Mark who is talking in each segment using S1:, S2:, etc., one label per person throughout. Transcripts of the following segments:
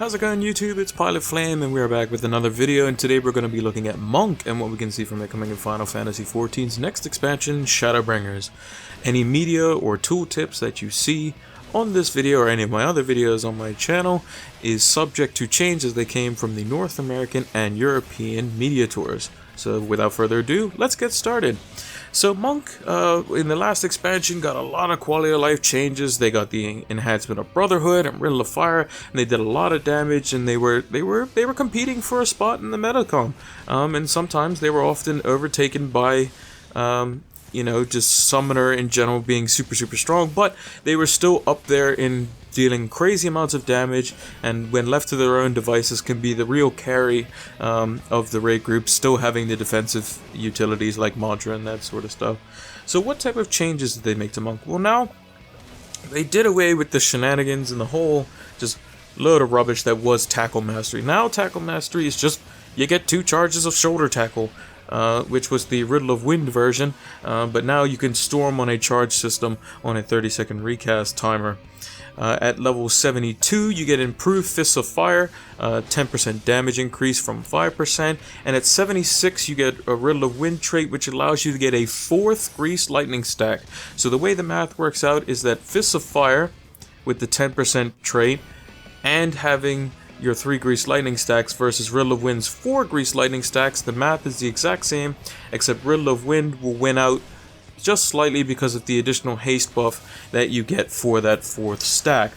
S1: How's it going, YouTube? It's Pilot Flame and we're back with another video, and today we're going to be looking at Monk and what we can see from it coming in Final Fantasy XIV's next expansion, Shadowbringers. Any media or tool tips that you see on this video or any of my other videos on my channel is subject to change as they came from the North American and European media tours. So without further ado, let's get started. So Monk, in the last expansion, got a lot of quality of life changes. They got the enhancement of Brotherhood and Riddle of Fire, and they did a lot of damage. And they were competing for a spot in the Metacom. And sometimes they were often overtaken by, you know, just Summoner in general being super strong. But they were still up there in dealing crazy amounts of damage, and when left to their own devices can be the real carry of the raid group, still having the defensive utilities like Mantra and that sort of stuff. So what type of changes did they make to Monk? Well, now they did away with the shenanigans and the whole just load of rubbish that was Tackle Mastery. Now Tackle Mastery is just, you get 2 charges of shoulder tackle, which was the Riddle of Wind version, but now you can storm on a charge system on a 30-second recast timer. At level 72, you get improved Fists of Fire, 10% damage increase from 5%, and at 76, you get a Riddle of Wind trait, which allows you to get a 4th Grease Lightning stack. So the way the math works out is that Fists of Fire, with the 10% trait, and having your 3 Grease Lightning stacks versus Riddle of Wind's 4 Grease Lightning stacks, the math is the exact same, except Riddle of Wind will win out just slightly because of the additional haste buff that you get for that 4th stack.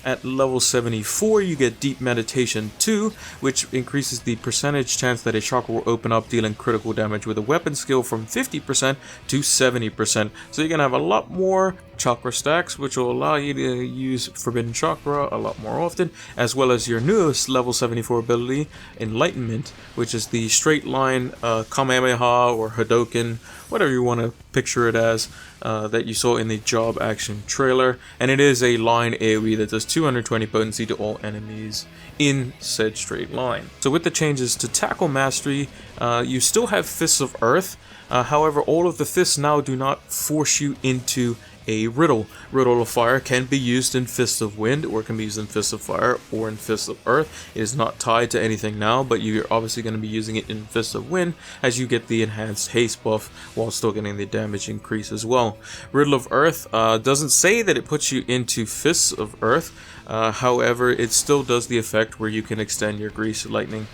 S1: At level 74, you get Deep Meditation 2, which increases the percentage chance that a chakra will open up, dealing critical damage with a weapon skill from 50% to 70%. So you're going to have a lot more chakra stacks, which will allow you to use Forbidden Chakra a lot more often, as well as your newest level 74 ability, Enlightenment, which is the straight line Kamehameha or Hadouken, whatever you want to picture it as, that you saw in the Job Action trailer, and it is a line AoE that does 220 potency to all enemies in said straight line. So with the changes to Tackle Mastery, you still have Fists of Earth, however all of the fists now do not force you into a riddle. Riddle of Fire can be used in Fists of Wind, or it can be used in Fists of Fire, or in Fists of Earth. It is not tied to anything now, but you're obviously going to be using it in Fists of Wind, as you get the enhanced haste buff, while still getting the damage increase as well. Riddle of Earth doesn't say that it puts you into Fists of Earth, however, it still does the effect where you can extend your Grease Lightning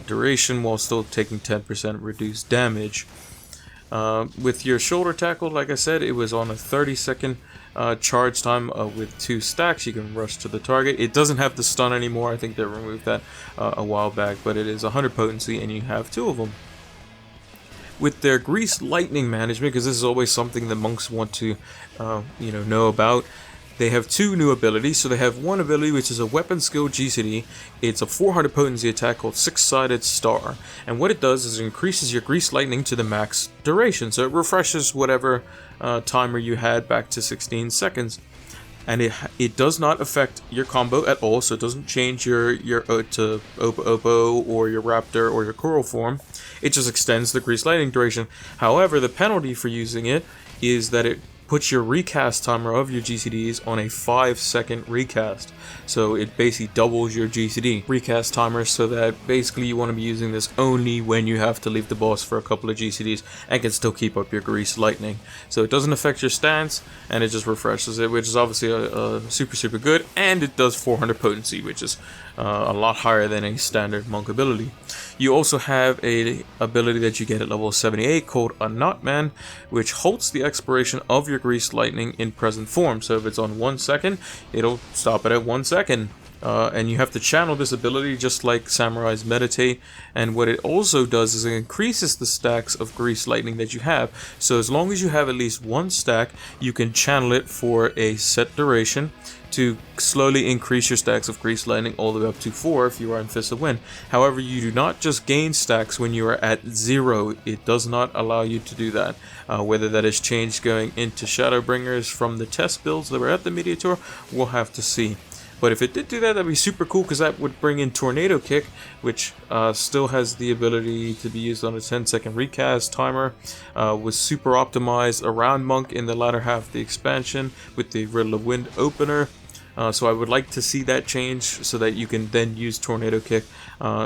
S1: duration, while still taking 10% reduced damage. With your shoulder tackle, like I said, it was on a 30-second charge time with 2 stacks. You can rush to the target. It doesn't have the stun anymore. I think they removed that a while back, but it is 100 potency and you have 2 of them. With their Grease Lightning management, because this is always something that monks want to know about, they have 2 new abilities. So they have one ability which is a weapon skill GCD. It's a 400 potency attack called 6-Sided Star, and what it does is it increases your Grease Lightning to the max duration, so it refreshes whatever timer you had back to 16 seconds. And it does not affect your combo at all, so it doesn't change your to Opo or your Raptor or your Coral form. It just extends the Grease Lightning duration. However, the penalty for using it is that it puts your recast timer of your GCDs on a 5-second recast. So it basically doubles your GCD recast timer, so that basically you want to be using this only when you have to leave the boss for a couple of GCDs and can still keep up your Grease Lightning. So it doesn't affect your stance, and it just refreshes it, which is obviously super good, and it does 400 potency, which is a lot higher than a standard monk ability. You also have a ability that you get at level 78 called a Knotman, which halts the expiration of your Grease Lightning in present form. So if it's on 1 second, it'll stop it at 1 second. And you have to channel this ability just like Samurai's Meditate, and what it also does is it increases the stacks of Grease Lightning that you have. So as long as you have at least 1 stack, you can channel it for a set duration to slowly increase your stacks of Grease Lightning all the way up to 4 if you are in Fist of Wind. However, you do not just gain stacks when you are at 0. It does not allow you to do that. Whether that is changed going into Shadowbringers from the test builds that were at the Media Tour, we'll have to see. But if it did do that, that'd be super cool, because that would bring in Tornado Kick, which still has the ability to be used on a 10-second recast timer. Was super optimized around Monk in the latter half of the expansion with the Riddle of Wind opener. So I would like to see that change so that you can then use Tornado Kick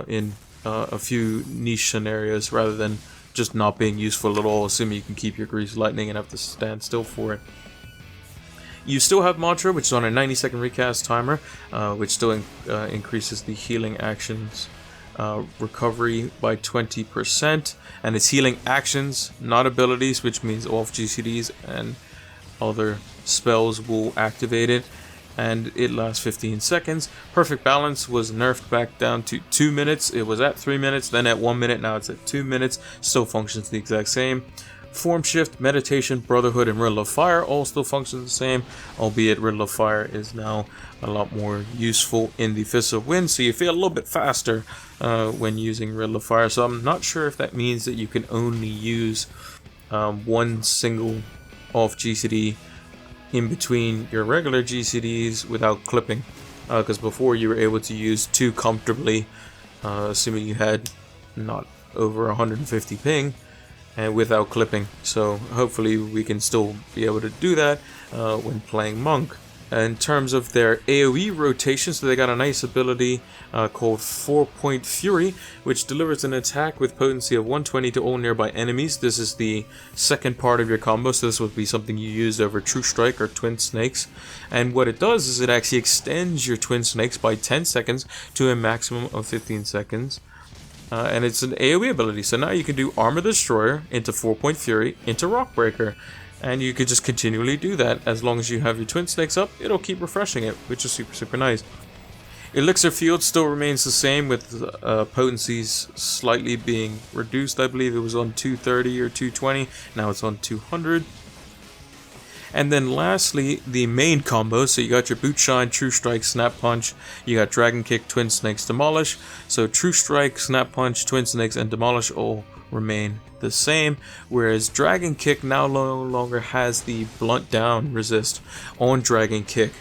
S1: in a few niche scenarios rather than just not being useful at all, assuming you can keep your Grease Lightning and have to stand still for it. You still have Mantra, which is on a 90-second recast timer, which still increases the healing actions recovery by 20%, and it's healing actions, not abilities, which means off GCDs and other spells will activate it, and it lasts 15 seconds. Perfect Balance was nerfed back down to 2 minutes. It was at 3 minutes, then at 1 minute, now it's at 2 minutes. Still functions the exact same. Form Shift, Meditation, Brotherhood, and Riddle of Fire all still function the same, albeit Riddle of Fire is now a lot more useful in the Fist of Wind, so you feel a little bit faster when using Riddle of Fire. So I'm not sure if that means that you can only use one single off GCD in between your regular GCDs without clipping, because before you were able to use 2 comfortably, assuming you had not over 150 ping, and without clipping. So hopefully we can still be able to do that when playing Monk. In terms of their AoE rotation, so they got a nice ability called 4-Point Fury, which delivers an attack with potency of 120 to all nearby enemies. This is the second part of your combo, so this would be something you use over True Strike or Twin Snakes. And what it does is it actually extends your Twin Snakes by 10 seconds to a maximum of 15 seconds. And it's an AoE ability, so now you can do Armor Destroyer into 4-Point Fury into Rock Breaker. And you could just continually do that. As long as you have your Twin Snakes up, it'll keep refreshing it, which is super nice. Elixir Field still remains the same, with potencies slightly being reduced. I believe it was on 230 or 220, now it's on 200. And then lastly, the main combo. So you got your Boot Shine, True Strike, Snap Punch. You got Dragon Kick, Twin Snakes, Demolish. So True Strike, Snap Punch, Twin Snakes, and Demolish all remain the same, whereas Dragon Kick now no longer has the blunt down resist on Dragon Kick.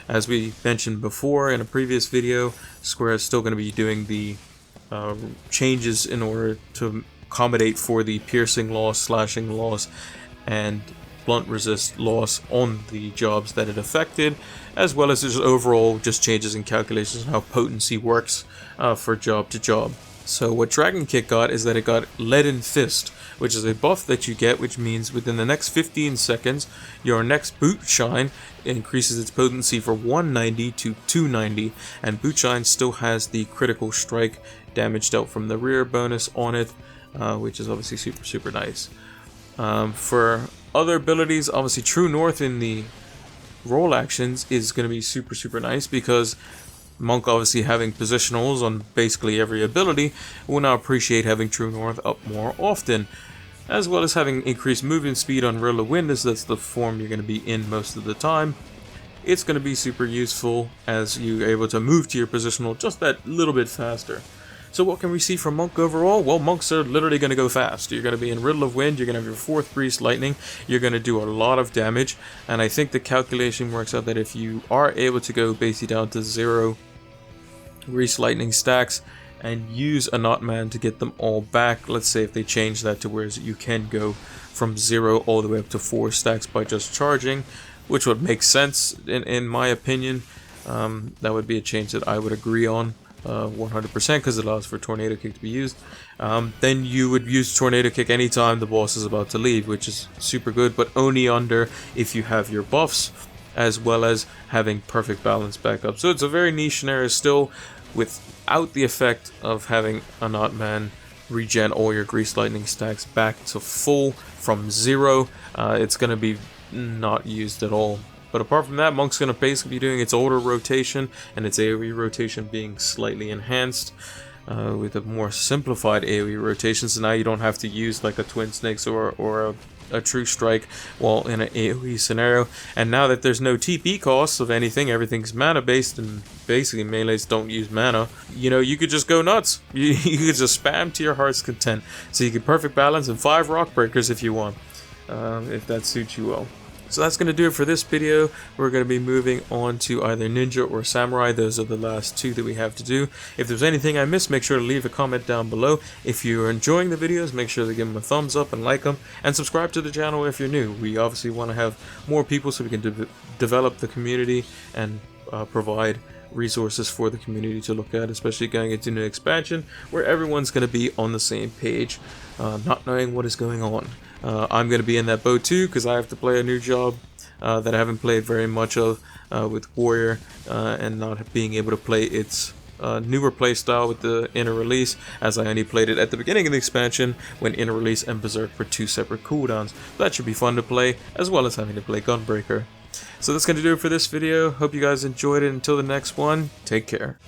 S1: As we mentioned before in a previous video, Square is still going to be doing the changes in order to accommodate for the piercing loss, slashing loss, and blunt resist loss on the jobs that it affected, as well as just overall just changes in calculations on how potency works for job to job. So what Dragon Kick got is that it got Leaden Fist, which is a buff that you get, which means within the next 15 seconds, your next Boot Shine increases its potency from 190 to 290, and Boot Shine still has the critical strike damage dealt from the rear bonus on it, which is obviously super nice. For other abilities, obviously True North in the roll actions is going to be super nice, because Monk obviously having positionals on basically every ability will now appreciate having True North up more often, as well as having increased movement speed on Riddle of Wind, as that's the form you're going to be in most of the time. It's going to be super useful as you're able to move to your positional just that little bit faster. So what can we see from Monk overall? Well, Monks are literally going to go fast. You're going to be in Riddle of Wind, you're going to have your 4th Grease Lightning, you're going to do a lot of damage, and I think the calculation works out that if you are able to go basically down to 0 Grease Lightning stacks and use a Knot Man to get them all back, let's say if they change that to where you can go from 0 all the way up to 4 stacks by just charging, which would make sense in my opinion. That would be a change that I would agree on 100%, because it allows for Tornado Kick to be used. Then you would use Tornado Kick anytime the boss is about to leave, which is super good, but only under if you have your buffs, as well as having Perfect Balance back up. So it's a very niche scenario still, without the effect of having a Knot Man regen all your Grease Lightning stacks back to full from 0. It's going to be not used at all. But apart from that, Monk's going to basically be doing its older rotation and its AoE rotation being slightly enhanced with a more simplified AoE rotation. So now you don't have to use like a Twin Snakes or a True Strike while in an AoE scenario. And now that there's no TP costs of anything, everything's mana based, and basically melees don't use mana, you could just go nuts. You could just spam to your heart's content. So you can Perfect Balance and 5 Rock Breakers if you want, if that suits you well. So that's going to do it for this video. We're going to be moving on to either Ninja or Samurai. Those are the last two that we have to do. If there's anything I missed, make sure to leave a comment down below. If you're enjoying the videos, make sure to give them a thumbs up and like them. And subscribe to the channel if you're new. We obviously want to have more people so we can develop the community and provide resources for the community to look at, especially going into new expansion where everyone's going to be on the same page, not knowing what is going on. I'm going to be in that boat too because I have to play a new job that I haven't played very much of with Warrior, and not being able to play its newer playstyle with the Inner Release, as I only played it at the beginning of the expansion when Inner Release and Berserk were two separate cooldowns. That should be fun to play, as well as having to play Gunbreaker. So that's going to do it for this video. Hope you guys enjoyed it. Until the next one, take care.